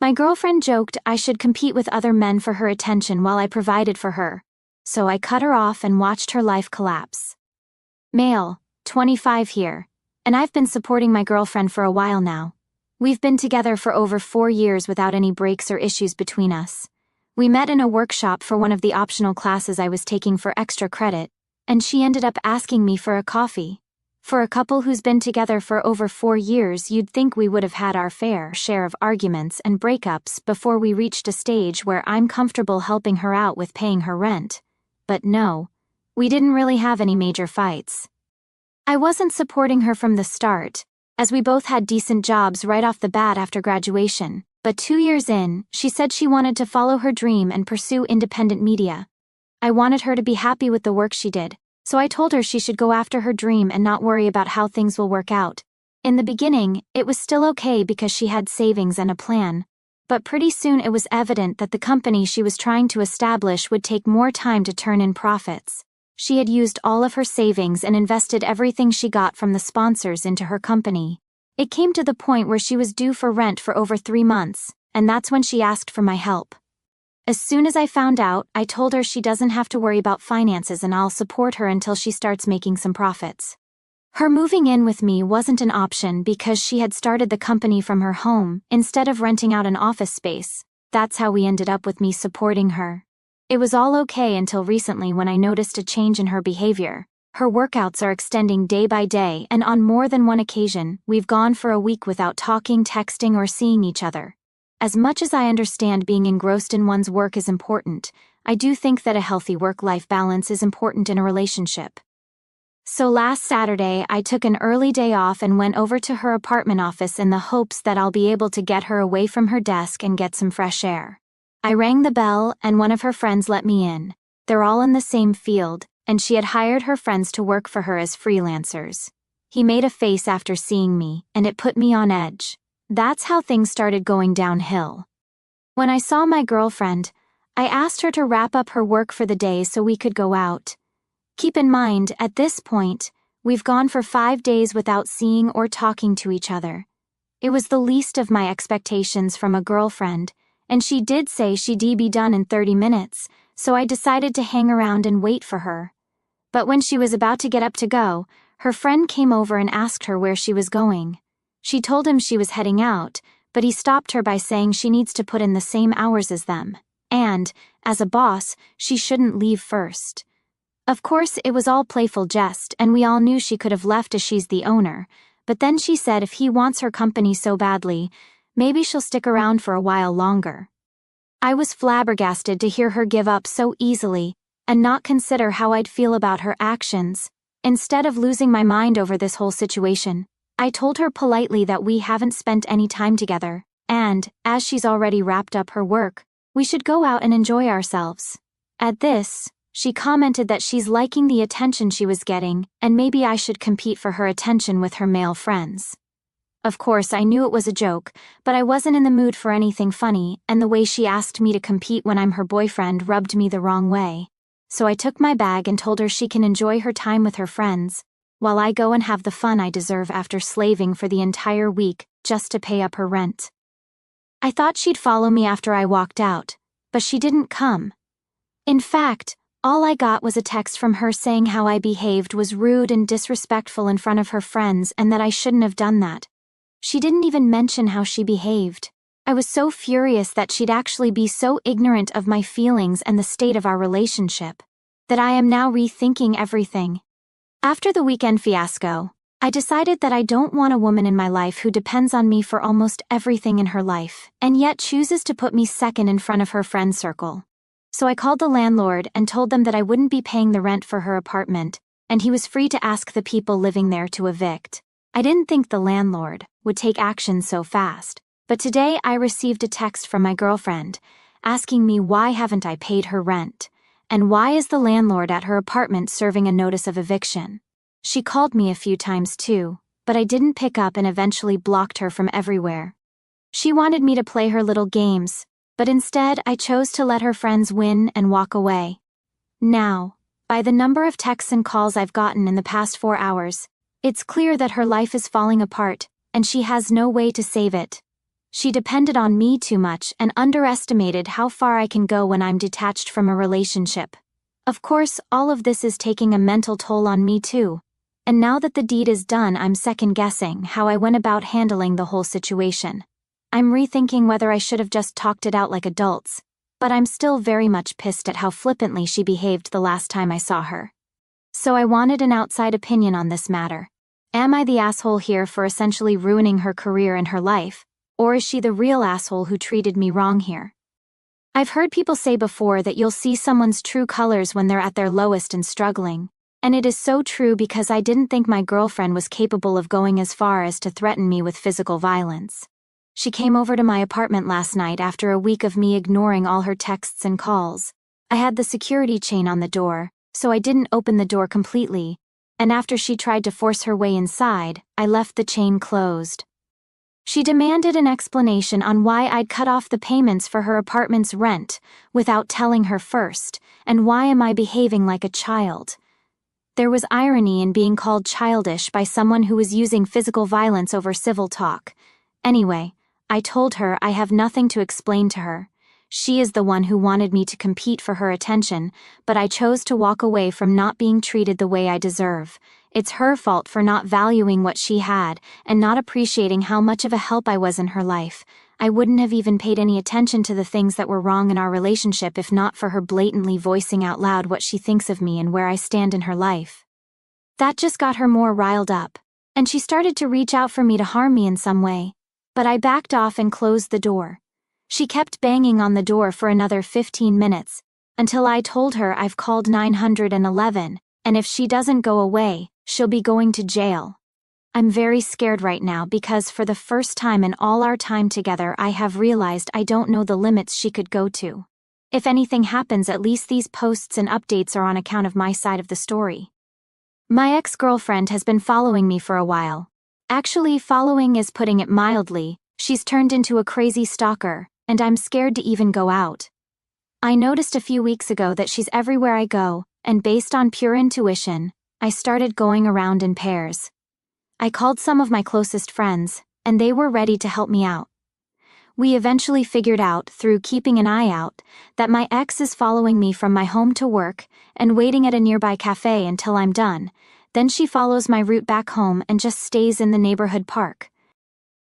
My girlfriend joked I should compete with other men for her attention while I provided for her, so I cut her off and watched her life collapse. Male, 25 here, and I've been supporting my girlfriend for a while now. We've been together for over 4 years without any breaks or issues between us. We met in a workshop for one of the optional classes I was taking for extra credit, and she ended up asking me for a coffee. For a couple who's been together for over 4 years, you'd think we would have had our fair share of arguments and breakups before we reached a stage where I'm comfortable helping her out with paying her rent. But no, we didn't really have any major fights. I wasn't supporting her from the start, as we both had decent jobs right off the bat after graduation, but 2 years in, she said she wanted to follow her dream and pursue independent media. I wanted her to be happy with the work she did, so I told her she should go after her dream and not worry about how things will work out. In the beginning, it was still okay because she had savings and a plan, but pretty soon it was evident that the company she was trying to establish would take more time to turn in profits. She had used all of her savings and invested everything she got from the sponsors into her company. It came to the point where she was due for rent for over 3 months, and that's when she asked for my help. As soon as I found out, I told her she doesn't have to worry about finances and I'll support her until she starts making some profits. Her moving in with me wasn't an option because she had started the company from her home instead of renting out an office space. That's how we ended up with me supporting her. It was all okay until recently when I noticed a change in her behavior. Her workouts are extending day by day, and on more than one occasion, we've gone for a week without talking, texting, or seeing each other. As much as I understand being engrossed in one's work is important, I do think that a healthy work-life balance is important in a relationship. So last Saturday, I took an early day off and went over to her apartment office in the hopes that I'll be able to get her away from her desk and get some fresh air. I rang the bell and one of her friends let me in. They're all in the same field, and she had hired her friends to work for her as freelancers. He made a face after seeing me, and it put me on edge. That's how things started going downhill. When I saw my girlfriend, I asked her to wrap up her work for the day so we could go out. Keep in mind, at this point, we've gone for 5 days without seeing or talking to each other. It was the least of my expectations from a girlfriend, and she did say she'd be done in 30 minutes, so I decided to hang around and wait for her. But when she was about to get up to go, her friend came over and asked her where she was going. She told him she was heading out, but he stopped her by saying she needs to put in the same hours as them, and, as a boss, she shouldn't leave first. Of course, it was all playful jest, and we all knew she could have left as she's the owner, but then she said if he wants her company so badly, maybe she'll stick around for a while longer. I was flabbergasted to hear her give up so easily and not consider how I'd feel about her actions. Instead of losing my mind over this whole situation, I told her politely that we haven't spent any time together, and, as she's already wrapped up her work, we should go out and enjoy ourselves. At this, she commented that she's liking the attention she was getting, and maybe I should compete for her attention with her male friends. Of course, I knew it was a joke, but I wasn't in the mood for anything funny, and the way she asked me to compete when I'm her boyfriend rubbed me the wrong way. So I took my bag and told her she can enjoy her time with her friends, while I go and have the fun I deserve after slaving for the entire week just to pay up her rent. I thought she'd follow me after I walked out, but she didn't come. In fact, all I got was a text from her saying how I behaved was rude and disrespectful in front of her friends and that I shouldn't have done that. She didn't even mention how she behaved. I was so furious that she'd actually be so ignorant of my feelings and the state of our relationship, that I am now rethinking everything. After the weekend fiasco, I decided that I don't want a woman in my life who depends on me for almost everything in her life, and yet chooses to put me second in front of her friend circle. So I called the landlord and told them that I wouldn't be paying the rent for her apartment, and he was free to ask the people living there to evict. I didn't think the landlord would take action so fast, but today I received a text from my girlfriend, asking me why haven't I paid her rent, and why is the landlord at her apartment serving a notice of eviction. She called me a few times too, but I didn't pick up and eventually blocked her from everywhere. She wanted me to play her little games, but instead I chose to let her friends win and walk away. Now, by the number of texts and calls I've gotten in the past 4 hours, it's clear that her life is falling apart, and she has no way to save it. She depended on me too much and underestimated how far I can go when I'm detached from a relationship. Of course, all of this is taking a mental toll on me too. And now that the deed is done, I'm second-guessing how I went about handling the whole situation. I'm rethinking whether I should have just talked it out like adults, but I'm still very much pissed at how flippantly she behaved the last time I saw her. So I wanted an outside opinion on this matter. Am I the asshole here for essentially ruining her career and her life, or is she the real asshole who treated me wrong here? I've heard people say before that you'll see someone's true colors when they're at their lowest and struggling, and it is so true because I didn't think my girlfriend was capable of going as far as to threaten me with physical violence. She came over to my apartment last night after a week of me ignoring all her texts and calls. I had the security chain on the door, so I didn't open the door completely, and after she tried to force her way inside, I left the chain closed. She demanded an explanation on why I'd cut off the payments for her apartment's rent without telling her first, and why am I behaving like a child? There was irony in being called childish by someone who was using physical violence over civil talk. Anyway, I told her I have nothing to explain to her. She is the one who wanted me to compete for her attention, but I chose to walk away from not being treated the way I deserve. It's her fault for not valuing what she had and not appreciating how much of a help I was in her life. I wouldn't have even paid any attention to the things that were wrong in our relationship if not for her blatantly voicing out loud what she thinks of me and where I stand in her life. That just got her more riled up, and she started to reach out for me to harm me in some way. But I backed off and closed the door. She kept banging on the door for another 15 minutes, until I told her I've called 911, and if she doesn't go away, she'll be going to jail. I'm very scared right now because for the first time in all our time together I have realized I don't know the limits she could go to. If anything happens, at least these posts and updates are on account of my side of the story. My ex-girlfriend has been following me for a while. Actually, following is putting it mildly. She's turned into a crazy stalker, and I'm scared to even go out. I noticed a few weeks ago that she's everywhere I go, and based on pure intuition, I started going around in pairs. I called some of my closest friends, and they were ready to help me out. We eventually figured out, through keeping an eye out, that my ex is following me from my home to work and waiting at a nearby cafe until I'm done. Then she follows my route back home and just stays in the neighborhood park.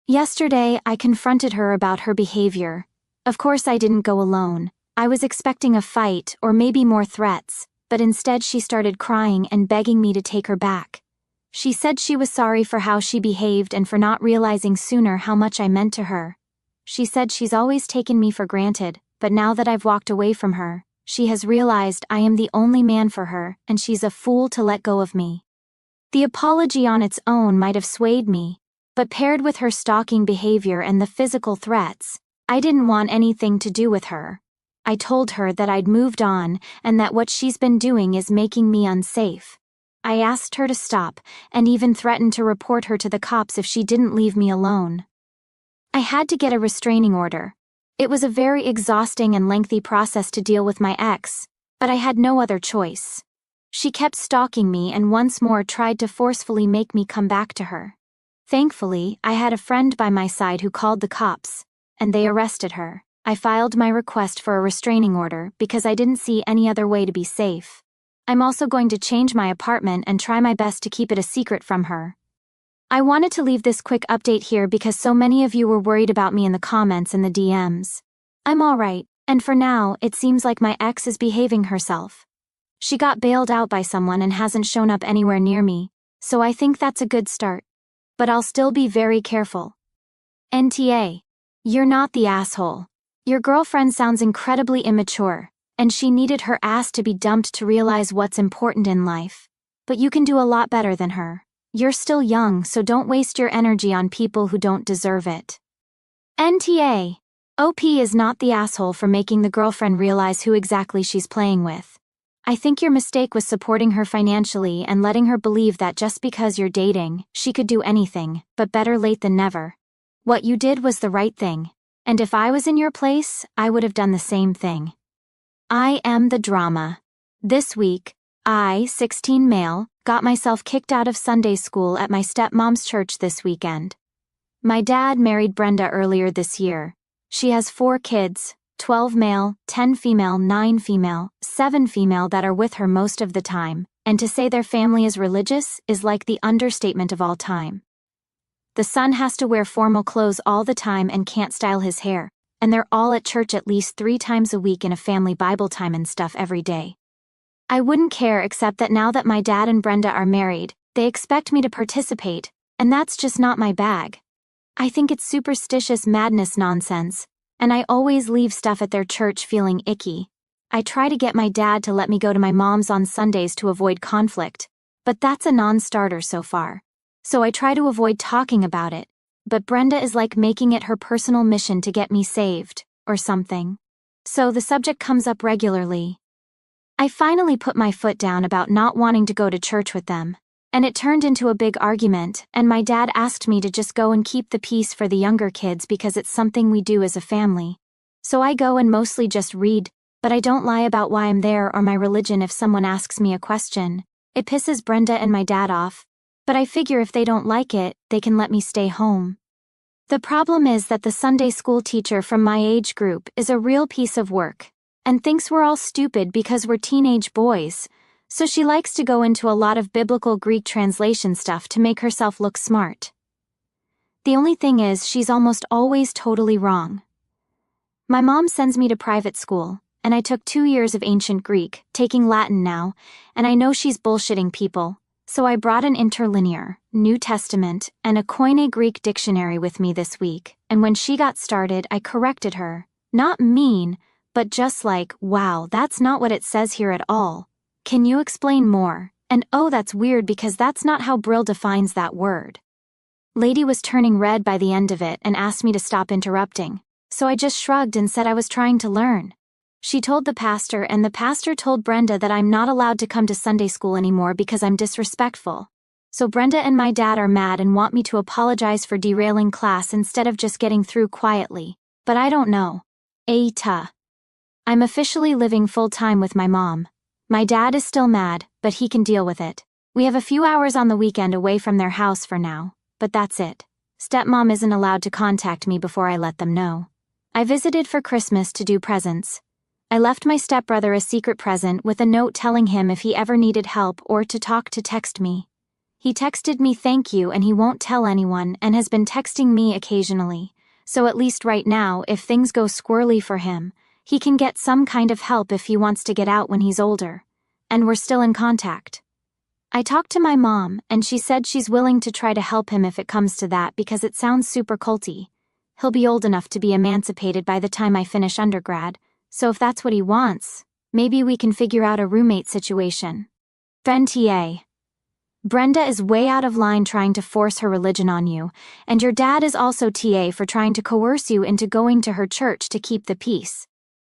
Yesterday, I confronted her about her behavior. Of course, I didn't go alone. I was expecting a fight or maybe more threats, but instead she started crying and begging me to take her back. She said she was sorry for how she behaved and for not realizing sooner how much I meant to her. She said she's always taken me for granted, but now that I've walked away from her, she has realized I am the only man for her and she's a fool to let go of me. The apology on its own might have swayed me, but paired with her stalking behavior and the physical threats, I didn't want anything to do with her. I told her that I'd moved on and that what she's been doing is making me unsafe. I asked her to stop and even threatened to report her to the cops if she didn't leave me alone. I had to get a restraining order. It was a very exhausting and lengthy process to deal with my ex, but I had no other choice. She kept stalking me and once more tried to forcefully make me come back to her. Thankfully, I had a friend by my side who called the cops, and they arrested her. I filed my request for a restraining order because I didn't see any other way to be safe. I'm also going to change my apartment and try my best to keep it a secret from her. I wanted to leave this quick update here because so many of you were worried about me in the comments and the DMs. I'm alright, and for now, it seems like my ex is behaving herself. She got bailed out by someone and hasn't shown up anywhere near me, so I think that's a good start. But I'll still be very careful. NTA. You're not the asshole. Your girlfriend sounds incredibly immature, and she needed her ass to be dumped to realize what's important in life. But you can do a lot better than her. You're still young, so don't waste your energy on people who don't deserve it. NTA. OP is not the asshole for making the girlfriend realize who exactly she's playing with. I think your mistake was supporting her financially and letting her believe that just because you're dating, she could do anything, but better late than never. What you did was the right thing, and if I was in your place, I would have done the same thing. I am the drama. This week, I, 16 male, got myself kicked out of Sunday school at my stepmom's church this weekend. My dad married Brenda earlier this year. She has 4 kids, 12 male, 10 female, 9 female, 7 female that are with her most of the time, and to say their family is religious is like the understatement of all time. The son has to wear formal clothes all the time and can't style his hair, and they're all at church at least 3 times a week in a family Bible time and stuff every day. I wouldn't care except that now that my dad and Brenda are married, they expect me to participate, and that's just not my bag. I think it's superstitious madness nonsense, and I always leave stuff at their church feeling icky. I try to get my dad to let me go to my mom's on Sundays to avoid conflict, but that's a non-starter so far. So I try to avoid talking about it, but Brenda is like making it her personal mission to get me saved, or something. So the subject comes up regularly. I finally put my foot down about not wanting to go to church with them, and it turned into a big argument, and my dad asked me to just go and keep the peace for the younger kids because it's something we do as a family. So I go and mostly just read, but I don't lie about why I'm there or my religion if someone asks me a question. It pisses Brenda and my dad off, but I figure if they don't like it, they can let me stay home. The problem is that the Sunday school teacher from my age group is a real piece of work, and thinks we're all stupid because we're teenage boys, so she likes to go into a lot of biblical Greek translation stuff to make herself look smart. The only thing is she's almost always totally wrong. My mom sends me to private school, and I took 2 years of ancient Greek, taking Latin now, and I know she's bullshitting people, so I brought an interlinear, New Testament, and a Koine Greek dictionary with me this week, and when she got started I corrected her, not mean, but just like, wow, that's not what it says here at all. Can you explain more? And oh, that's weird because that's not how Brill defines that word. Lady was turning red by the end of it and asked me to stop interrupting, so I just shrugged and said I was trying to learn. She told the pastor, and the pastor told Brenda that I'm not allowed to come to Sunday school anymore because I'm disrespectful. So Brenda and my dad are mad and want me to apologize for derailing class instead of just getting through quietly, but I don't know. I'm officially living full-time with my mom. My dad is still mad, but he can deal with it. We have a few hours on the weekend away from their house for now, but that's it. Stepmom isn't allowed to contact me before I let them know. I visited for Christmas to do presents. I left my stepbrother a secret present with a note telling him if he ever needed help or to talk to text me. He texted me thank you and he won't tell anyone and has been texting me occasionally, so at least right now if things go squirrely for him, he can get some kind of help if he wants to get out when he's older, and we're still in contact. I talked to my mom, and she said she's willing to try to help him if it comes to that because it sounds super culty. He'll be old enough to be emancipated by the time I finish undergrad, so if that's what he wants, maybe we can figure out a roommate situation. Then TA. Brenda is way out of line trying to force her religion on you, and your dad is also TA for trying to coerce you into going to her church to keep the peace.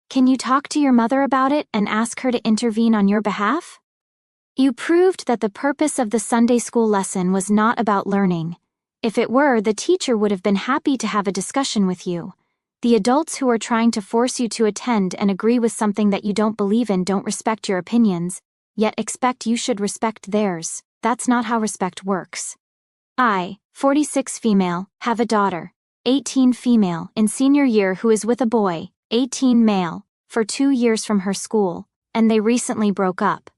Can you talk to your mother about it and ask her to intervene on your behalf? You proved that the purpose of the Sunday school lesson was not about learning. If it were, the teacher would have been happy to have a discussion with you. The adults who are trying to force you to attend and agree with something that you don't believe in don't respect your opinions, yet expect you should respect theirs. That's not how respect works. I, 46 female, have a daughter, 18 female, in senior year who is with a boy, 18 male, for 2 years from her school, and they recently broke up.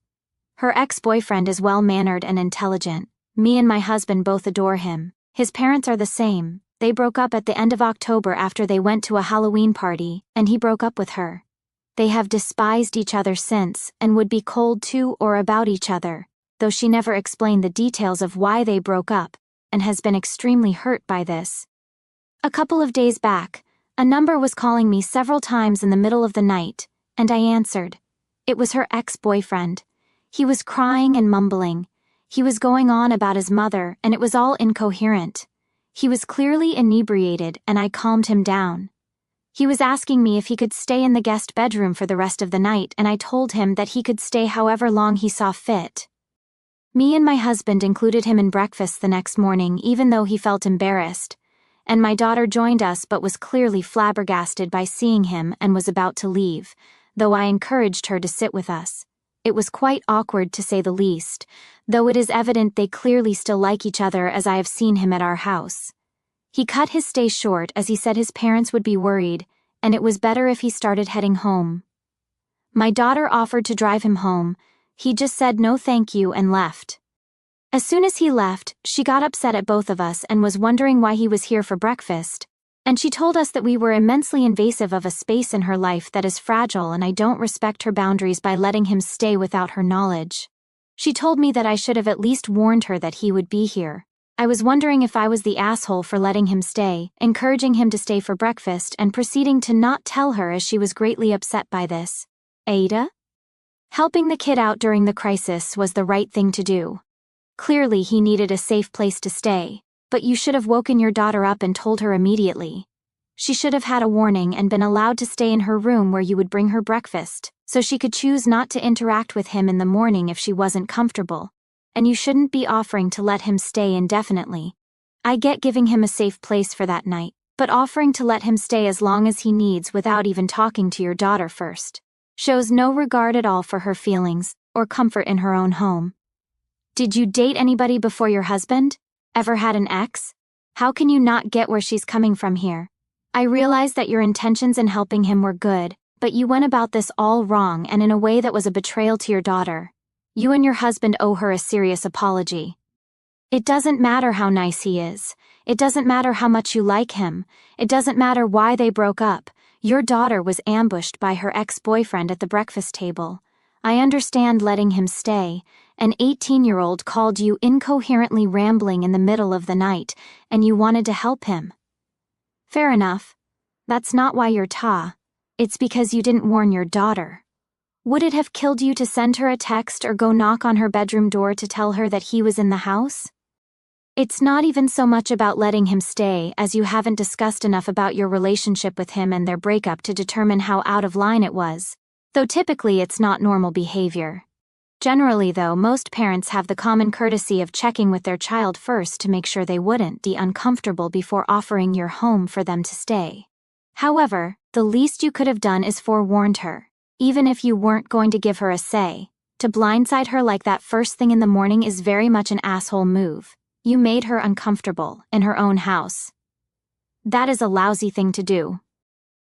Her ex-boyfriend is well-mannered and intelligent. Me and my husband both adore him. His parents are the same. They broke up at the end of October after they went to a Halloween party, and he broke up with her. They have despised each other since and would be cold to or about each other, though she never explained the details of why they broke up, and has been extremely hurt by this. A couple of days back, a number was calling me several times in the middle of the night, and I answered. It was her ex-boyfriend. He was crying and mumbling. He was going on about his mother, and it was all incoherent. He was clearly inebriated, and I calmed him down. He was asking me if he could stay in the guest bedroom for the rest of the night, and I told him that he could stay however long he saw fit. Me and my husband included him in breakfast the next morning, even though he felt embarrassed, and my daughter joined us but was clearly flabbergasted by seeing him and was about to leave, though I encouraged her to sit with us. It was quite awkward to say the least, though it is evident they clearly still like each other as I have seen him at our house. He cut his stay short as he said his parents would be worried, and it was better if he started heading home. My daughter offered to drive him home. He just said no thank you and left. As soon as he left, she got upset at both of us and was wondering why he was here for breakfast, and she told us that we were immensely invasive of a space in her life that is fragile and I don't respect her boundaries by letting him stay without her knowledge. She told me that I should have at least warned her that he would be here. I was wondering if I was the asshole for letting him stay, encouraging him to stay for breakfast and proceeding to not tell her as she was greatly upset by this. Ada? Helping the kid out during the crisis was the right thing to do. Clearly he needed a safe place to stay, but you should have woken your daughter up and told her immediately. She should have had a warning and been allowed to stay in her room where you would bring her breakfast, so she could choose not to interact with him in the morning if she wasn't comfortable. And you shouldn't be offering to let him stay indefinitely. I get giving him a safe place for that night, but offering to let him stay as long as he needs without even talking to your daughter first shows no regard at all for her feelings or comfort in her own home. Did you date anybody before your husband? Ever had an ex? How can you not get where she's coming from here? I realize that your intentions in helping him were good, but you went about this all wrong and in a way that was a betrayal to your daughter. You and your husband owe her a serious apology. It doesn't matter how nice he is. It doesn't matter how much you like him. It doesn't matter why they broke up. Your daughter was ambushed by her ex-boyfriend at the breakfast table. I understand letting him stay. An 18-year-old called you incoherently rambling in the middle of the night, and you wanted to help him. Fair enough. That's not why you're Ta. It's because you didn't warn your daughter. Would it have killed you to send her a text or go knock on her bedroom door to tell her that he was in the house? It's not even so much about letting him stay as you haven't discussed enough about your relationship with him and their breakup to determine how out of line it was, though typically it's not normal behavior. Generally though, most parents have the common courtesy of checking with their child first to make sure they wouldn't be uncomfortable before offering your home for them to stay. However, the least you could have done is forewarned her, even if you weren't going to give her a say. To blindside her like that first thing in the morning is very much an asshole move. You made her uncomfortable in her own house. That is a lousy thing to do.